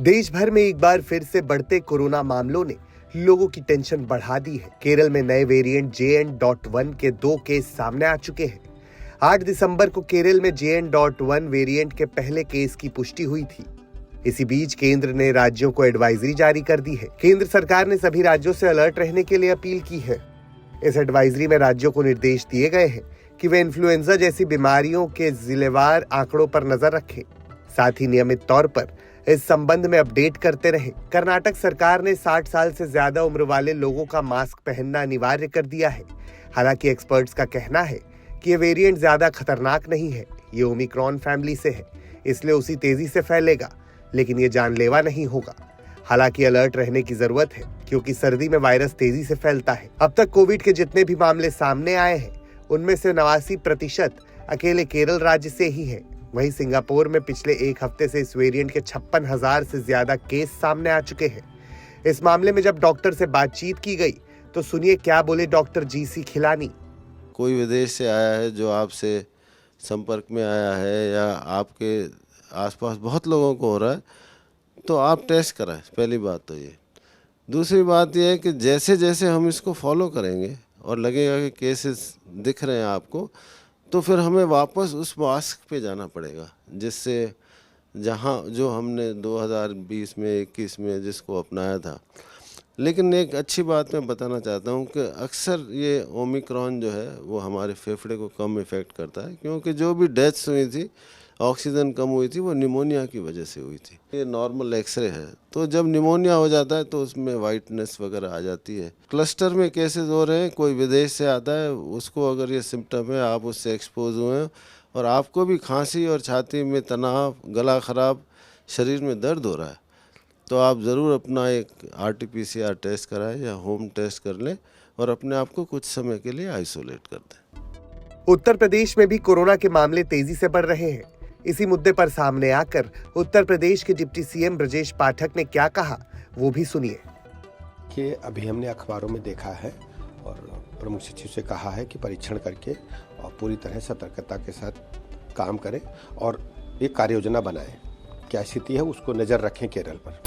देश भर में एक बार फिर से बढ़ते कोरोना मामलों ने लोगों की टेंशन बढ़ा दी है। केरल में नए वेरिएंट JN.1 के 2 केस सामने आ चुके हैं। 8 दिसंबर को केरल में JN.1 वेरिएंट के पहले केस की पुष्टि हुई थी। इसी बीच केंद्र ने राज्यों को एडवाइजरी जारी कर दी है। केंद्र सरकार ने सभी राज्यों से अलर्ट रहने के लिए अपील की है। इस एडवाइजरी में राज्यों को निर्देश दिए गए हैं कि वे इन्फ्लुएंजा जैसी बीमारियों के जिलेवार आंकड़ों पर नजर रखें, साथ ही नियमित तौर पर इस संबंध में अपडेट करते रहे। कर्नाटक सरकार ने 60 साल से ज्यादा उम्र वाले लोगों का मास्क पहनना अनिवार्य कर दिया है। हालांकि एक्सपर्ट्स का कहना है कि ये वेरिएंट ज्यादा खतरनाक नहीं है। ये ओमिक्रॉन फैमिली से है, इसलिए उसी तेजी से फैलेगा, लेकिन ये जानलेवा नहीं होगा। हालांकि अलर्ट रहने की जरूरत है, क्योंकि सर्दी में वायरस तेजी से फैलता है। अब तक कोविड के जितने भी मामले सामने आए हैं, उनमें से 89% अकेले केरल राज्य से ही है। वहीं सिंगापुर में पिछले एक हफ्ते से इस वेरिएंट के 56,000 से ज्यादा केस सामने आ चुके हैं। इस मामले में जब डॉक्टर से बातचीत की गई तो सुनिए क्या बोले डॉक्टर GC खिलानी। कोई विदेश से आया है जो आपसे संपर्क में आया है या आपके आसपास बहुत लोगों को हो रहा है, तो आप टेस्ट कराएं। पहली बात तो ये। दूसरी बात यह है कि जैसे जैसे हम इसको फॉलो करेंगे और लगेगा कि केसेस दिख रहे हैं आपको, तो फिर हमें वापस उस मास्क पे जाना पड़ेगा, जिससे जहाँ जो हमने 2020 में 21 में जिसको अपनाया था। लेकिन एक अच्छी बात मैं बताना चाहता हूँ कि अक्सर ये ओमिक्रॉन जो है वो हमारे फेफड़े को कम इफ़ेक्ट करता है, क्योंकि जो भी डेथ्स हुई थी, ऑक्सीजन कम हुई थी, वो निमोनिया की वजह से हुई थी। ये नॉर्मल एक्सरे है, तो जब निमोनिया हो जाता है तो उसमें वाइटनेस वगैरह आ जाती है। क्लस्टर में केसेस हो रहे हैं, कोई विदेश से आता है, उसको अगर ये सिम्टम है, आप उससे एक्सपोज हुए हैं और आपको भी खांसी और छाती में तनाव, गला ख़राब, शरीर में दर्द हो रहा है, तो आप ज़रूर अपना एक RT-PCR टेस्ट कराएं या होम टेस्ट कर लें और अपने आप को कुछ समय के लिए आइसोलेट कर दें। उत्तर प्रदेश में भी कोरोना के मामले तेजी से बढ़ रहे हैं। इसी मुद्दे पर सामने आकर उत्तर प्रदेश के डिप्टी CM ब्रजेश पाठक ने क्या कहा, वो भी सुनिए। कि अभी हमने अखबारों में देखा है और प्रमुख सचिव से कहा है कि परीक्षण करके और पूरी तरह सतर्कता के साथ काम करें और एक कार्य योजना बनाएं। क्या स्थिति है उसको नज़र रखें केरल पर।